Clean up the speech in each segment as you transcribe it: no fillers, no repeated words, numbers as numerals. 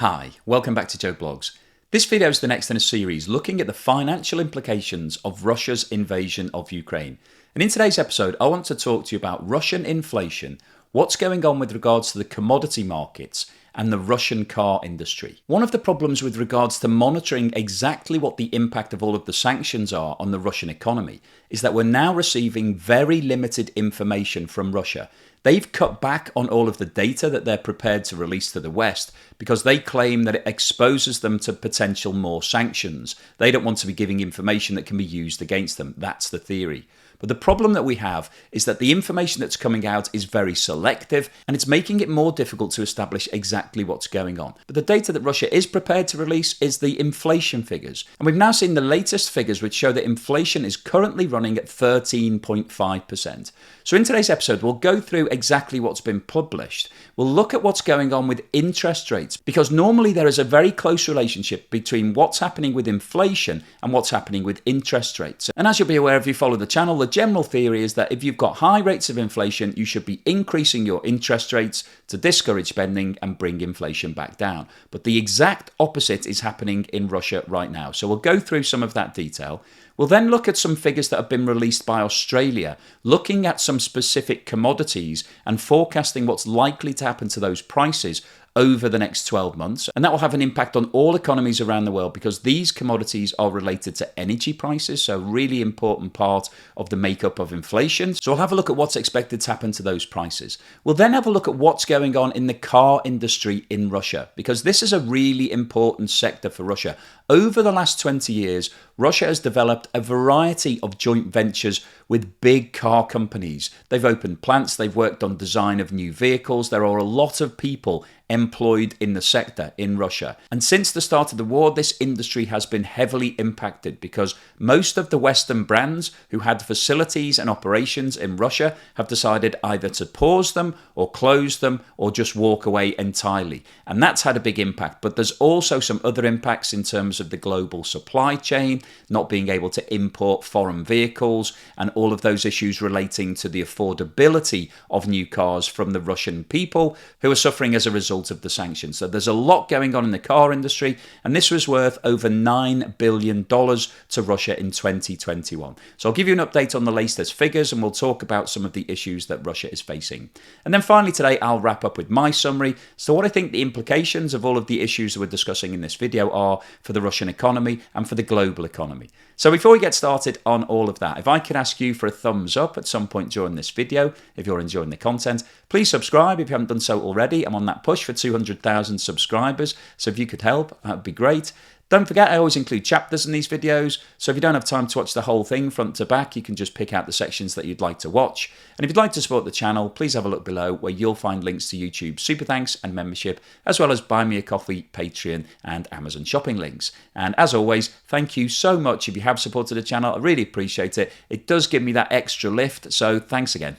Hi, welcome back to Joe Blogs. This video is the next in a series looking at the financial implications of Russia's invasion of Ukraine. And in today's episode, I want to talk to you about Russian inflation, what's going on with regards to the commodity markets, and the Russian car industry. One of the problems with regards to monitoring exactly what the impact of all of the sanctions are on the Russian economy is that we're now receiving very limited information from Russia. They've cut back on all of the data that they're prepared to release to the West because they claim that it exposes them to potential more sanctions. They don't want to be giving information that can be used against them. That's the theory. But the problem that we have is that the information that's coming out is very selective and it's making it more difficult to establish exactly what's going on. But the data that Russia is prepared to release is the inflation figures. And we've now seen the latest figures which show that inflation is currently running at 13.5%. So in today's episode, we'll go through exactly what's been published. We'll look at what's going on with interest rates because normally there is a very close relationship between what's happening with inflation and what's happening with interest rates. And as you'll be aware if you follow the channel, the general theory is that if you've got high rates of inflation, you should be increasing your interest rates to discourage spending and bring inflation back down. But the exact opposite is happening in Russia right now. So we'll go through some of that detail. We'll then look at some figures that have been released by Australia, looking at some specific commodities and forecasting what's likely to happen to those prices over the next 12 months. And that will have an impact on all economies around the world because these commodities are related to energy prices, so a really important part of the makeup of inflation. So we'll have a look at what's expected to happen to those prices. We'll then have a look at what's going on in the car industry in Russia, because this is a really important sector for Russia. Over the last 20 years, Russia has developed a variety of joint ventures with big car companies. They've opened plants, they've worked on design of new vehicles. There are a lot of people employed in the sector in Russia. And since the start of the war, this industry has been heavily impacted because most of the Western brands who had facilities and operations in Russia have decided either to pause them or close them or just walk away entirely. And that's had a big impact. But there's also some other impacts in terms of the global supply chain, not being able to import foreign vehicles, and all of those issues relating to the affordability of new cars from the Russian people who are suffering as a result of the sanctions. So there's a lot going on in the car industry, and this was worth over $9 billion to Russia in 2021. So I'll give you an update on the latest figures and we'll talk about some of the issues that Russia is facing. And then finally today, I'll wrap up with my summary. So what I think the implications of all of the issues that we're discussing in this video are for the Russian economy and for the global economy. So before we get started on all of that, if I could ask you for a thumbs up at some point during this video, if you're enjoying the content, please subscribe if you haven't done so already. I'm on that push for 200,000 subscribers, so if you could help, that would be great. Don't forget, I always include chapters in these videos, so if you don't have time to watch the whole thing front to back, you can just pick out the sections that you'd like to watch. And if you'd like to support the channel, please have a look below where you'll find links to YouTube Super Thanks and membership, as well as Buy Me a Coffee, Patreon, and Amazon shopping links. And as always, thank you so much if you have supported the channel. I really appreciate it. It does give me that extra lift, so thanks again.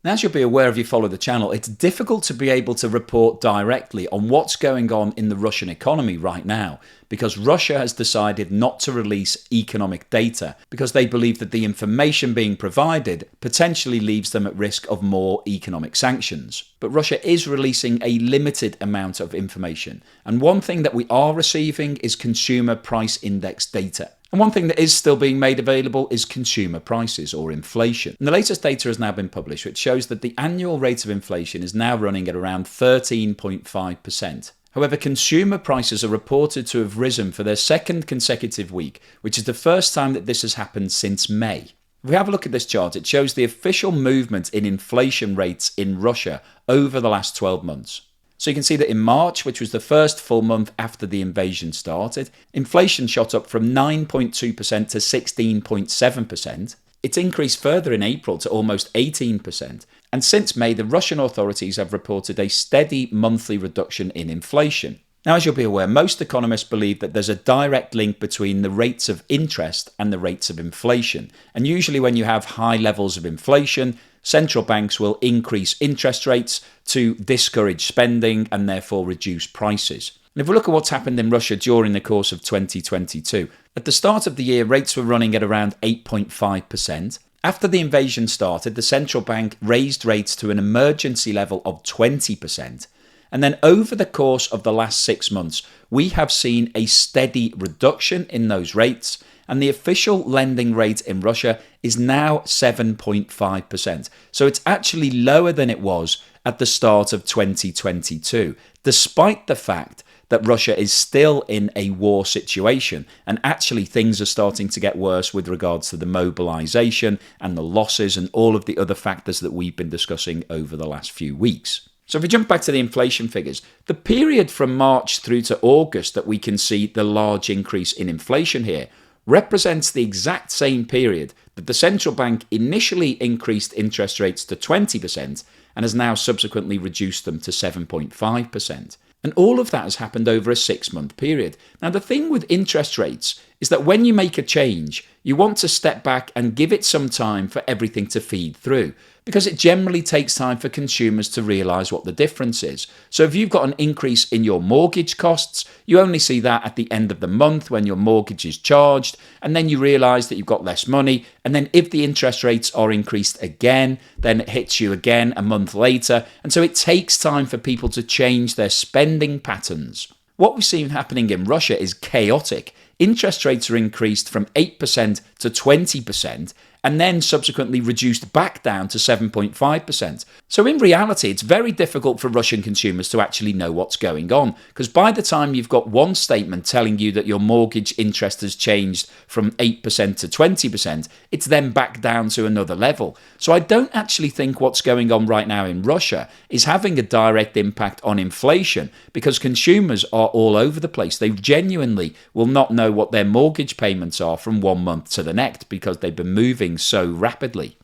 Now, as you'll be aware if you follow the channel, it's difficult to be able to report directly on what's going on in the Russian economy right now because Russia has decided not to release economic data because they believe that the information being provided potentially leaves them at risk of more economic sanctions. But Russia is releasing a limited amount of information. And one thing that we are receiving is consumer price index data. And one thing that is still being made available is consumer prices or inflation. And the latest data has now been published, which shows that the annual rate of inflation is now running at around 13.5%. However, consumer prices are reported to have risen for their second consecutive week, which is the first time that this has happened since May. If we have a look at this chart, it shows the official movement in inflation rates in Russia over the last 12 months. So you can see that in March, which was the first full month after the invasion started, inflation shot up from 9.2% to 16.7%. It's increased further in April to almost 18%. And since May, the Russian authorities have reported a steady monthly reduction in inflation. Now, as you'll be aware, most economists believe that there's a direct link between the rates of interest and the rates of inflation. And usually when you have high levels of inflation, central banks will increase interest rates to discourage spending and therefore reduce prices. And if we look at what's happened in Russia during the course of 2022, at the start of the year, rates were running at around 8.5%. After the invasion started, the central bank raised rates to an emergency level of 20%. And then over the course of the last 6 months, we have seen a steady reduction in those rates. And the official lending rate in Russia is now 7.5%. So it's actually lower than it was at the start of 2022, despite the fact that Russia is still in a war situation, and actually things are starting to get worse with regards to the mobilization and the losses and all of the other factors that we've been discussing over the last few weeks. So if we jump back to the inflation figures, the period from March through to August that we can see the large increase in inflation here represents the exact same period that the central bank initially increased interest rates to 20% and has now subsequently reduced them to 7.5%. And all of that has happened over a 6-month period. Now, the thing with interest rates is that when you make a change, you want to step back and give it some time for everything to feed through, because it generally takes time for consumers to realise what the difference is. So if you've got an increase in your mortgage costs, you only see that at the end of the month when your mortgage is charged, and then you realise that you've got less money. And then if the interest rates are increased again, then it hits you again a month later. And so it takes time for people to change their spending patterns. What we've seen happening in Russia is chaotic. Interest rates are increased from 8% to 20%, and then subsequently reduced back down to 7.5%. So in reality, it's very difficult for Russian consumers to actually know what's going on, because by the time you've got one statement telling you that your mortgage interest has changed from 8% to 20%, it's then back down to another level. So I don't actually think what's going on right now in Russia is having a direct impact on inflation, because consumers are all over the place. They genuinely will not know what their mortgage payments are from one month to the next, because they've been moving so rapidly.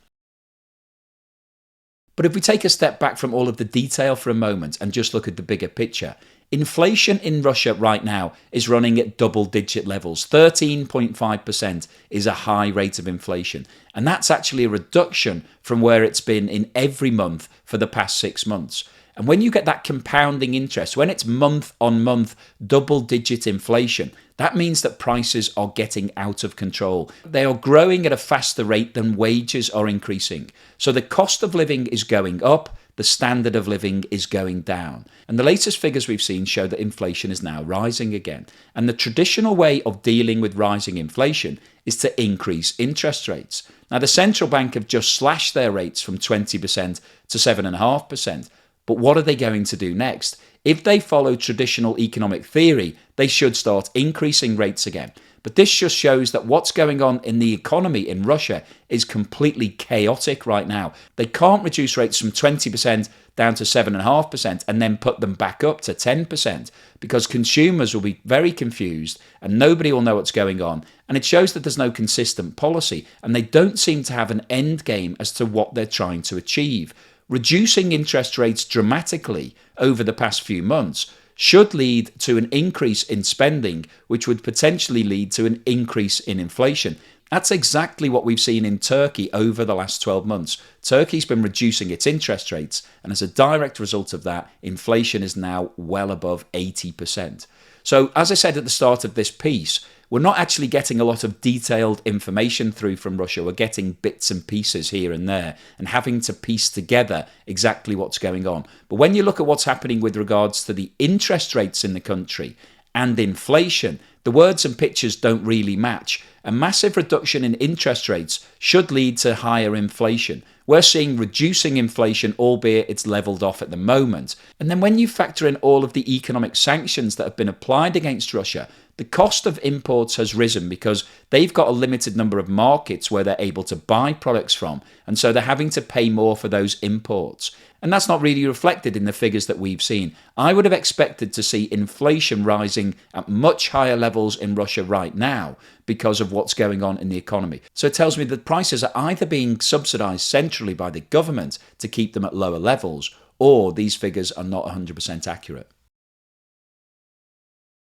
But if we take a step back from all of the detail for a moment and just look at the bigger picture, inflation in Russia right now is running at double-digit levels. 13.5% is a high rate of inflation. And that's actually a reduction from where it's been in every month for the past 6 months. And when you get that compounding interest, when it's month on month double-digit inflation, that means that prices are getting out of control. They are growing at a faster rate than wages are increasing. So the cost of living is going up, the standard of living is going down. And the latest figures we've seen show that inflation is now rising again. And the traditional way of dealing with rising inflation is to increase interest rates. Now, the central bank have just slashed their rates from 20% to 7.5%. But what are they going to do next? If they follow traditional economic theory, they should start increasing rates again. But this just shows that what's going on in the economy in Russia is completely chaotic right now. They can't reduce rates from 20% down to 7.5% and then put them back up to 10%, because consumers will be very confused and nobody will know what's going on. And it shows that there's no consistent policy, and they don't seem to have an end game as to what they're trying to achieve. Reducing interest rates dramatically over the past few months should lead to an increase in spending, which would potentially lead to an increase in inflation. That's exactly what we've seen in Turkey over the last 12 months. Turkey's been reducing its interest rates, and as a direct result of that, inflation is now well above 80%. So, as I said at the start of this piece, we're not actually getting a lot of detailed information through from Russia. We're getting bits and pieces here and there and having to piece together exactly what's going on. But when you look at what's happening with regards to the interest rates in the country and inflation, the words and pictures don't really match. A massive reduction in interest rates should lead to higher inflation. We're seeing reducing inflation, albeit it's leveled off at the moment. And then when you factor in all of the economic sanctions that have been applied against Russia, the cost of imports has risen because they've got a limited number of markets where they're able to buy products from, and so they're having to pay more for those imports. And that's not really reflected in the figures that we've seen. I would have expected to see inflation rising at much higher levels in Russia right now because of what's going on in the economy. So it tells me that prices are either being subsidized centrally by the government to keep them at lower levels, or these figures are not 100% accurate.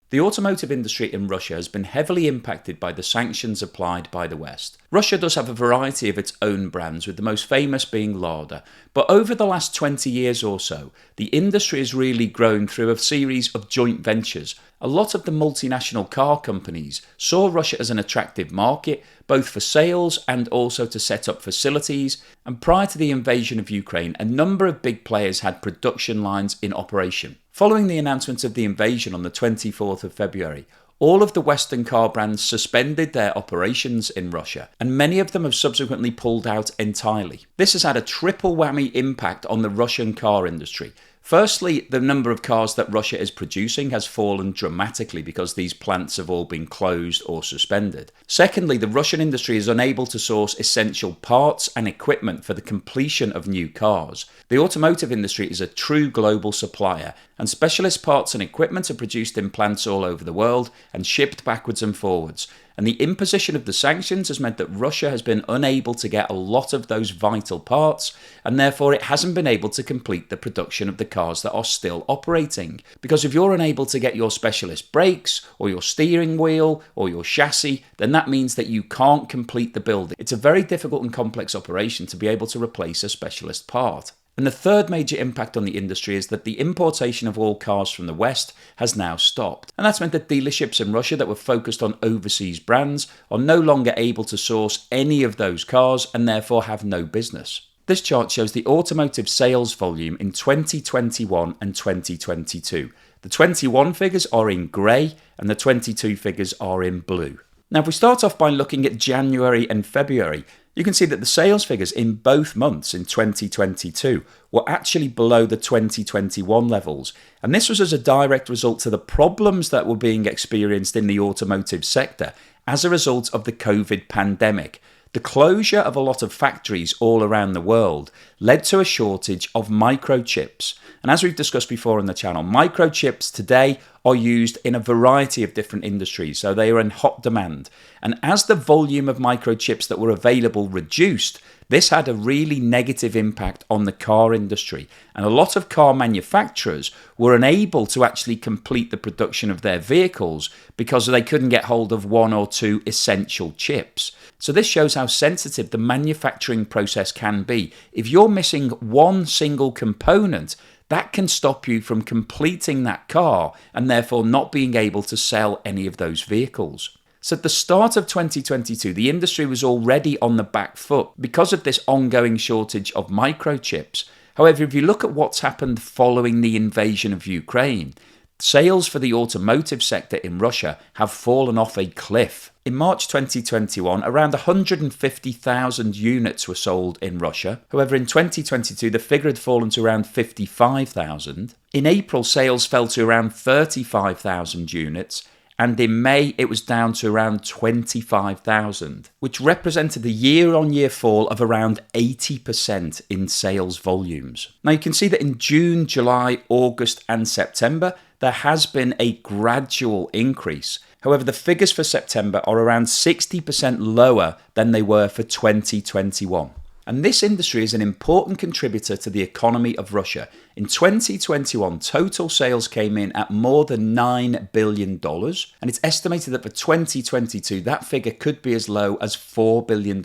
The automotive industry in Russia has been heavily impacted by the sanctions applied by the West. Russia does have a variety of its own brands, with the most famous being Lada. But over the last 20 years or so, the industry has really grown through a series of joint ventures. A lot of the multinational car companies saw Russia as an attractive market, both for sales and also to set up facilities. And prior to the invasion of Ukraine, a number of big players had production lines in operation. Following the announcement of the invasion on the 24th of February, all of the Western car brands suspended their operations in Russia, and many of them have subsequently pulled out entirely. This has had a triple whammy impact on the Russian car industry. Firstly, the number of cars that Russia is producing has fallen dramatically because these plants have all been closed or suspended. Secondly, the Russian industry is unable to source essential parts and equipment for the completion of new cars. The automotive industry is a true global supplier, and specialist parts and equipment are produced in plants all over the world and shipped backwards and forwards. And the imposition of the sanctions has meant that Russia has been unable to get a lot of those vital parts, and therefore it hasn't been able to complete the production of the cars that are still operating. Because if you're unable to get your specialist brakes, or your steering wheel, or your chassis, then that means that you can't complete the build. It's a very difficult and complex operation to be able to replace a specialist part. And the third major impact on the industry is that the importation of all cars from the West has now stopped. And that's meant that dealerships in Russia that were focused on overseas brands are no longer able to source any of those cars and therefore have no business. This chart shows the automotive sales volume in 2021 and 2022. The 21 figures are in grey and the 22 figures are in blue. Now, if we start off by looking at January and February, you can see that the sales figures in both months in 2022 were actually below the 2021 levels. And this was as a direct result to the problems that were being experienced in the automotive sector as a result of the COVID pandemic. The closure of a lot of factories all around the world led to a shortage of microchips. And as we've discussed before on the channel, microchips today are used in a variety of different industries, so they are in hot demand. And as the volume of microchips that were available reduced, this had a really negative impact on the car industry. And a lot of car manufacturers were unable to actually complete the production of their vehicles because they couldn't get hold of one or two essential chips. So this shows how sensitive the manufacturing process can be. If you're missing one single component, that can stop you from completing that car and therefore not being able to sell any of those vehicles. So at the start of 2022, the industry was already on the back foot because of this ongoing shortage of microchips. However, if you look at what's happened following the invasion of Ukraine, sales for the automotive sector in Russia have fallen off a cliff. In March 2021, around 150,000 units were sold in Russia. However, in 2022, the figure had fallen to around 55,000. In April, sales fell to around 35,000 units. And in May, it was down to around 25,000, which represented a year-on-year fall of around 80% in sales volumes. Now, you can see that in June, July, August, and September, there has been a gradual increase. However, the figures for September are around 60% lower than they were for 2021. And this industry is an important contributor to the economy of Russia. In 2021, total sales came in at more than $9 billion, and it's estimated that for 2022, that figure could be as low as $4 billion.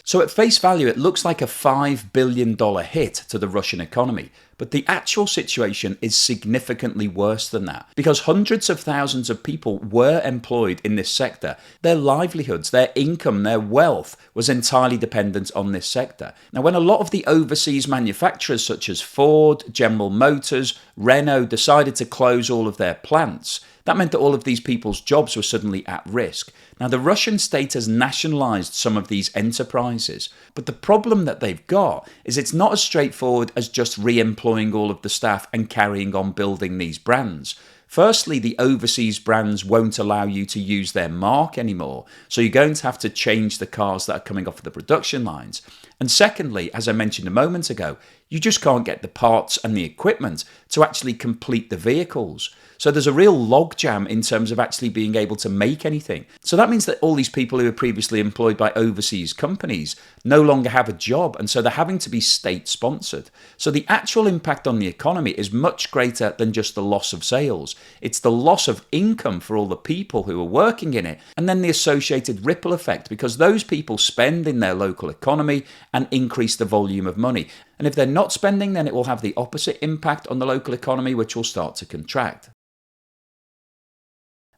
So at face value, it looks like a $5 billion hit to the Russian economy. But the actual situation is significantly worse than that, because hundreds of thousands of people were employed in this sector. Their livelihoods, their income, their wealth was entirely dependent on this sector. Now, when a lot of the overseas manufacturers such as Ford, General Motors, Renault decided to close all of their plants, that meant that all of these people's jobs were suddenly at risk. Now, the Russian state has nationalized some of these enterprises, but the problem that they've got is it's not as straightforward as just re-employing all of the staff and carrying on building these brands. Firstly, the overseas brands won't allow you to use their mark anymore, so you're going to have to change the cars that are coming off of the production lines. And secondly, as I mentioned a moment ago, you just can't get the parts and the equipment to actually complete the vehicles. So there's a real logjam in terms of actually being able to make anything. So that means that all these people who were previously employed by overseas companies no longer have a job, and so they're having to be state-sponsored. So the actual impact on the economy is much greater than just the loss of sales. It's the loss of income for all the people who are working in it, and then the associated ripple effect, because those people spend in their local economy and increase the volume of money. And if they're not spending, then it will have the opposite impact on the local economy, which will start to contract.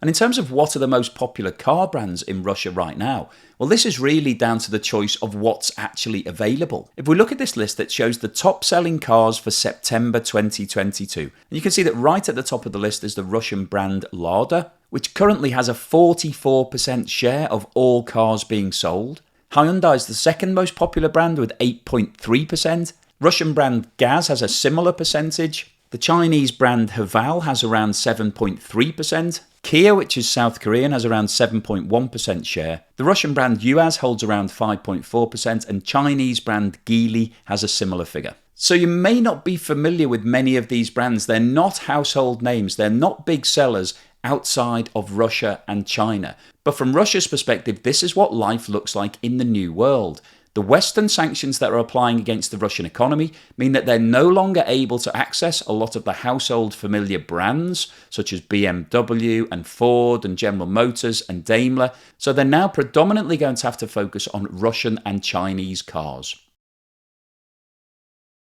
And in terms of what are the most popular car brands in Russia right now, well, this is really down to the choice of what's actually available. If we look at this list, it shows the top selling cars for September 2022. And you can see that right at the top of the list is the Russian brand Lada, which currently has a 44% share of all cars being sold. Hyundai is the second most popular brand with 8.3%. Russian brand Gaz has a similar percentage. The Chinese brand Haval has around 7.3%. Kia, which is South Korean, has around 7.1% share. The Russian brand UAZ holds around 5.4%, and Chinese brand Geely has a similar figure. So you may not be familiar with many of these brands. They're not household names. They're not big sellers outside of Russia and China. But from Russia's perspective, this is what life looks like in the new world. The Western sanctions that are applying against the Russian economy mean that they're no longer able to access a lot of the household familiar brands, such as BMW and Ford and General Motors and Daimler. So they're now predominantly going to have to focus on Russian and Chinese cars.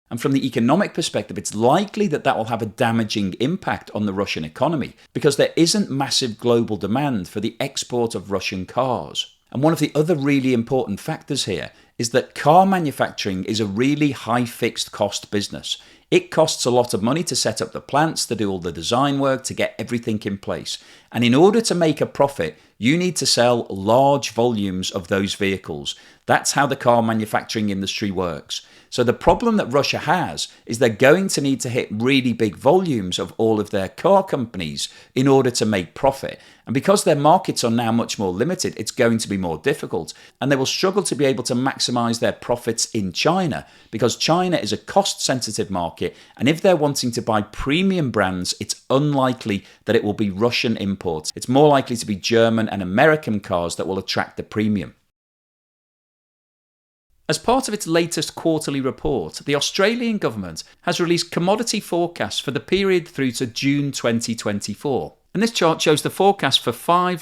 And from the economic perspective, it's likely that that will have a damaging impact on the Russian economy because there isn't massive global demand for the export of Russian cars. And one of the other really important factors here is that car manufacturing is a really high fixed cost business. It costs a lot of money to set up the plants, to do all the design work, to get everything in place. And in order to make a profit, you need to sell large volumes of those vehicles. That's how the car manufacturing industry works. So the problem that Russia has is they're going to need to hit really big volumes of all of their car companies in order to make profit. And because their markets are now much more limited, it's going to be more difficult. And they will struggle to be able to maximize their profits in China because China is a cost-sensitive market. And if they're wanting to buy premium brands, it's unlikely that it will be Russian imports. It's more likely to be German and American cars that will attract the premium. As part of its latest quarterly report, the Australian government has released commodity forecasts for the period through to June 2024. And this chart shows the forecast for five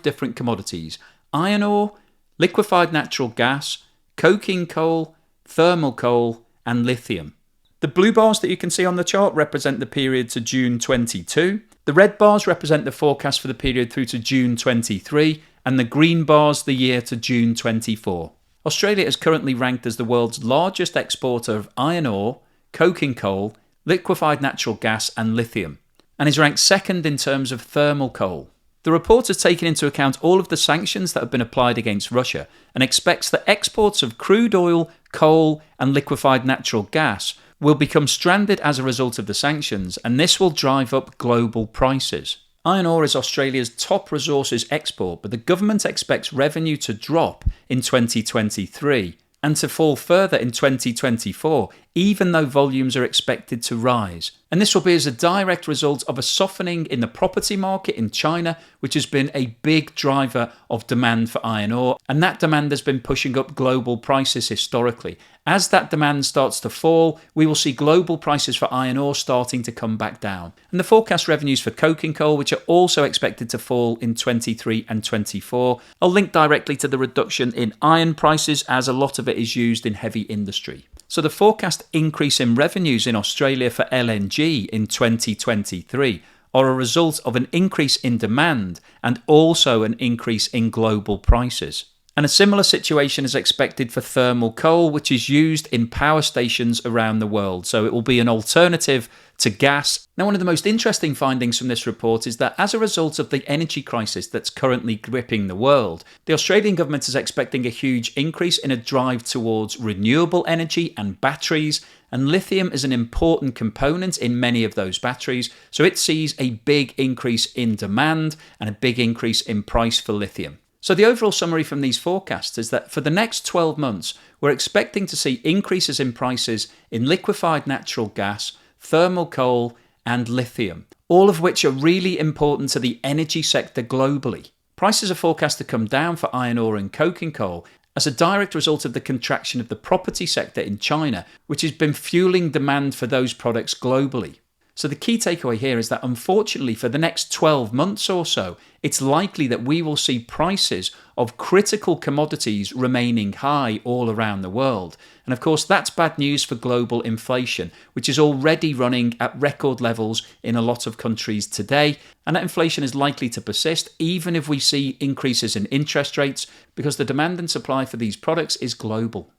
different commodities: iron ore, liquefied natural gas, coking coal, thermal coal, and lithium. The blue bars that you can see on the chart represent the period to June 22. The red bars represent the forecast for the period through to June 23. And the green bars the year to June 24. Australia is currently ranked as the world's largest exporter of iron ore, coking coal, liquefied natural gas and lithium, and is ranked second in terms of thermal coal. The report has taken into account all of the sanctions that have been applied against Russia and expects that exports of crude oil, coal and liquefied natural gas will become stranded as a result of the sanctions, and this will drive up global prices. Iron ore is Australia's top resources export, but the government expects revenue to drop in 2023 and to fall further in 2024, even though volumes are expected to rise. And this will be as a direct result of a softening in the property market in China, which has been a big driver of demand for iron ore, and that demand has been pushing up global prices historically. As that demand starts to fall, we will see global prices for iron ore starting to come back down. And the forecast revenues for coking coal, which are also expected to fall in 23 and 24, are linked directly to the reduction in iron prices, as a lot of it is used in heavy industry. So the forecast increase in revenues in Australia for LNG in 2023 are a result of an increase in demand and also an increase in global prices. And a similar situation is expected for thermal coal, which is used in power stations around the world. So it will be an alternative to gas. Now, one of the most interesting findings from this report is that as a result of the energy crisis that's currently gripping the world, the Australian government is expecting a huge increase in a drive towards renewable energy and batteries. And lithium is an important component in many of those batteries. So it sees a big increase in demand and a big increase in price for lithium. So the overall summary from these forecasts is that for the next 12 months, we're expecting to see increases in prices in liquefied natural gas, thermal coal, and lithium, all of which are really important to the energy sector globally. Prices are forecast to come down for iron ore and coking coal as a direct result of the contraction of the property sector in China, which has been fueling demand for those products globally. So the key takeaway here is that unfortunately for the next 12 months or so, it's likely that we will see prices of critical commodities remaining high all around the world. And of course, that's bad news for global inflation, which is already running at record levels in a lot of countries today. And that inflation is likely to persist even if we see increases in interest rates, because the demand and supply for these products is global.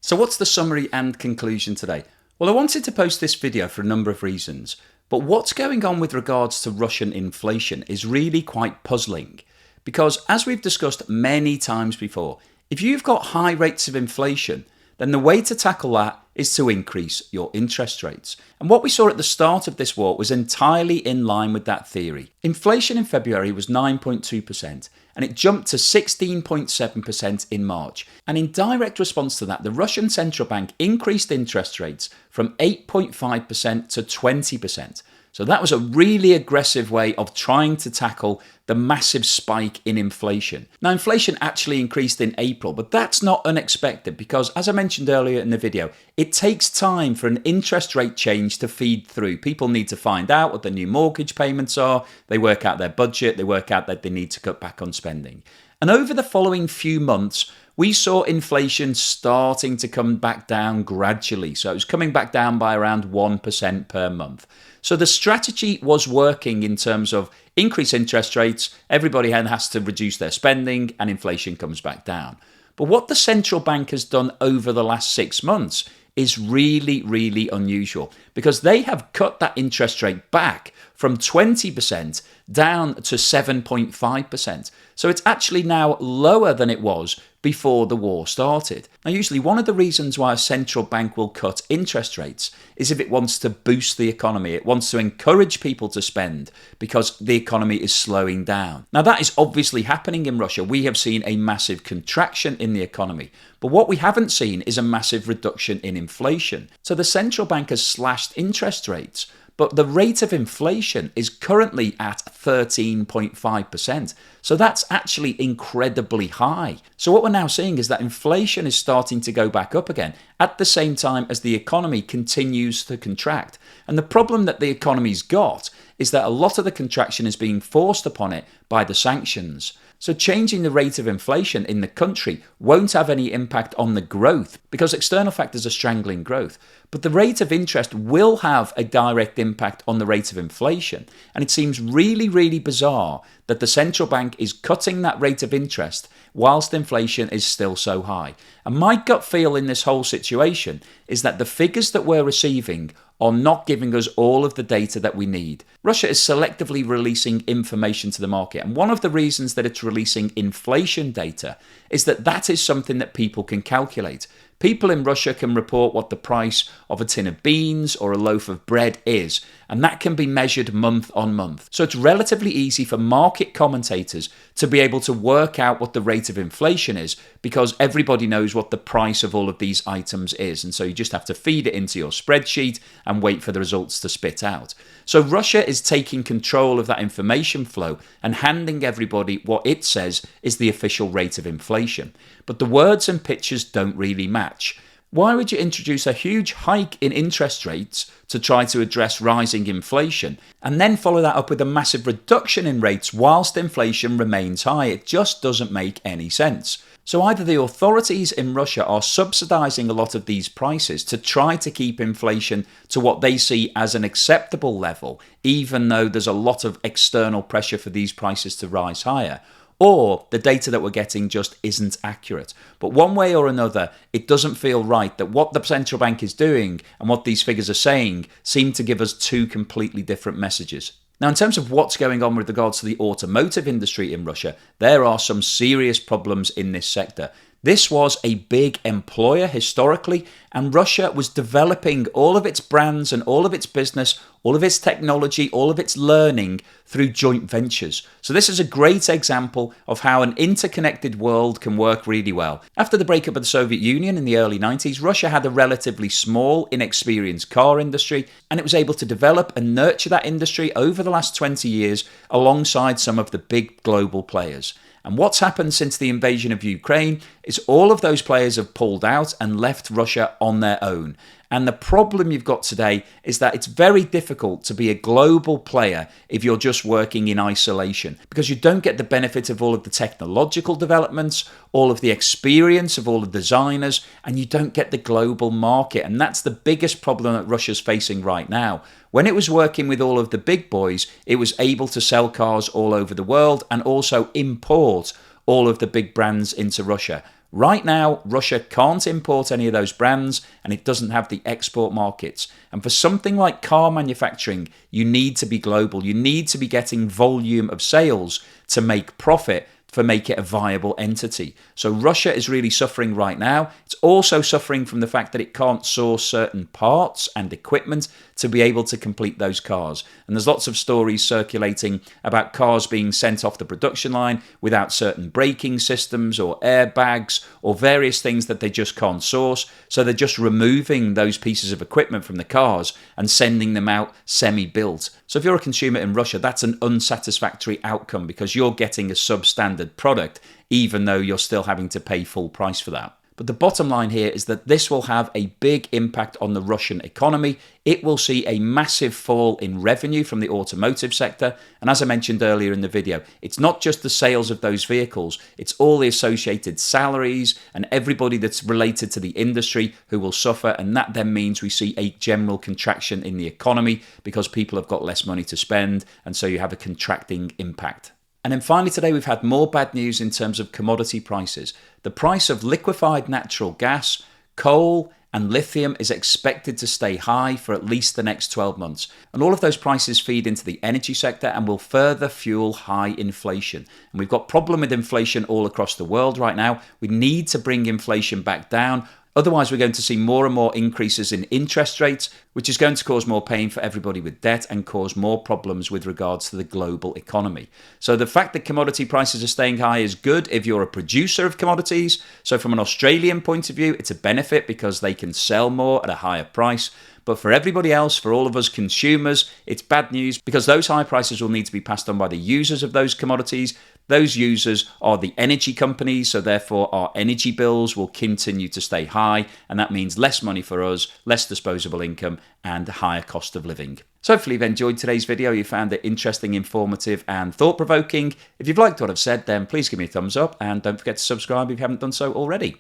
So what's the summary and conclusion today? Well, I wanted to post this video for a number of reasons, but what's going on with regards to Russian inflation is really quite puzzling, because as we've discussed many times before, if you've got high rates of inflation, then the way to tackle that is to increase your interest rates. And what we saw at the start of this war was entirely in line with that theory. Inflation in February was 9.2%, and it jumped to 16.7% in March. And in direct response to that, the Russian central bank increased interest rates from 8.5% to 20%. So that was a really aggressive way of trying to tackle the massive spike in inflation. Now, inflation actually increased in April, but that's not unexpected because, as I mentioned earlier in the video, it takes time for an interest rate change to feed through. People need to find out what their new mortgage payments are, they work out their budget, they work out that they need to cut back on spending. And over the following few months, we saw inflation starting to come back down gradually. So it was coming back down by around 1% per month. So the strategy was working in terms of increase interest rates, everybody has to reduce their spending, and inflation comes back down. But what the central bank has done over the last 6 months is really, really unusual, because they have cut that interest rate back from 20% down to 7.5%. So it's actually now lower than it was before the war started. Now, usually one of the reasons why a central bank will cut interest rates is if it wants to boost the economy. It wants to encourage people to spend because the economy is slowing down. Now, that is obviously happening in Russia. We have seen a massive contraction in the economy. But what we haven't seen is a massive reduction in inflation. So the central bank has slashed interest rates, but the rate of inflation is currently at 13.5%. So that's actually incredibly high. So what we're now seeing is that inflation is starting to go back up again at the same time as the economy continues to contract. And the problem that the economy's got is that a lot of the contraction is being forced upon it by the sanctions. So changing the rate of inflation in the country won't have any impact on the growth because external factors are strangling growth. But the rate of interest will have a direct impact on the rate of inflation. And it seems really, really bizarre that the central bank is cutting that rate of interest whilst inflation is still so high. And my gut feel in this whole situation is that the figures that we're receiving are not giving us all of the data that we need. Russia is selectively releasing information to the market. And one of the reasons that it's releasing inflation data is that that is something that people can calculate. People in Russia can report what the price of a tin of beans or a loaf of bread is, and that can be measured month on month. So it's relatively easy for market commentators to be able to work out what the rate of inflation is because everybody knows what the price of all of these items is. And so you just have to feed it into your spreadsheet and wait for the results to spit out. So Russia is taking control of that information flow and handing everybody what it says is the official rate of inflation. But the words and pictures don't really match. Why would you introduce a huge hike in interest rates to try to address rising inflation and then follow that up with a massive reduction in rates whilst inflation remains high? It just doesn't make any sense. So either the authorities in Russia are subsidizing a lot of these prices to try to keep inflation to what they see as an acceptable level, even though there's a lot of external pressure for these prices to rise higher, or the data that we're getting just isn't accurate. But one way or another, it doesn't feel right that what the central bank is doing and what these figures are saying seem to give us two completely different messages. Now, in terms of what's going on with regards to the automotive industry in Russia, there are some serious problems in this sector. This was a big employer historically, and Russia was developing all of its brands and all of its business, all of its technology, all of its learning through joint ventures. So this is a great example of how an interconnected world can work really well. After the breakup of the Soviet Union in the early 90s, Russia had a relatively small, inexperienced car industry, and it was able to develop and nurture that industry over the last 20 years alongside some of the big global players. And what's happened since the invasion of Ukraine is all of those players have pulled out and left Russia on their own. And the problem you've got today is that it's very difficult to be a global player if you're just working in isolation, because you don't get the benefit of all of the technological developments, all of the experience of all the designers, and you don't get the global market. And that's the biggest problem that Russia's facing right now. When it was working with all of the big boys, it was able to sell cars all over the world and also import all of the big brands into Russia. Right now, Russia can't import any of those brands, and it doesn't have the export markets. And for something like car manufacturing, you need to be global. You need to be getting volume of sales to make profit, for make it a viable entity. So Russia is really suffering right now. It's also suffering from the fact that it can't source certain parts and equipment to be able to complete those cars. And there's lots of stories circulating about cars being sent off the production line without certain braking systems or airbags or various things that they just can't source. So they're just removing those pieces of equipment from the cars and sending them out semi-built. So if you're a consumer in Russia, that's an unsatisfactory outcome, because you're getting a substandard product, even though you're still having to pay full price for that. But the bottom line here is that this will have a big impact on the Russian economy. It will see a massive fall in revenue from the automotive sector. And as I mentioned earlier in the video, it's not just the sales of those vehicles, it's all the associated salaries and everybody that's related to the industry who will suffer. And that then means we see a general contraction in the economy because people have got less money to spend. And so you have a contracting impact. And then finally today, we've had more bad news in terms of commodity prices. The price of liquefied natural gas, coal, and lithium is expected to stay high for at least the next 12 months. And all of those prices feed into the energy sector and will further fuel high inflation. And we've got a problem with inflation all across the world right now. We need to bring inflation back down. Otherwise, we're going to see more and more increases in interest rates, which is going to cause more pain for everybody with debt and cause more problems with regards to the global economy. So the fact that commodity prices are staying high is good if you're a producer of commodities. So from an Australian point of view, it's a benefit because they can sell more at a higher price. But for everybody else, for all of us consumers, it's bad news because those high prices will need to be passed on by the users of those commodities. Those users are the energy companies, so therefore our energy bills will continue to stay high, and that means less money for us, less disposable income, and higher cost of living. So hopefully you've enjoyed today's video, you found it interesting, informative, and thought-provoking. If you've liked what I've said, then please give me a thumbs up, and don't forget to subscribe if you haven't done so already.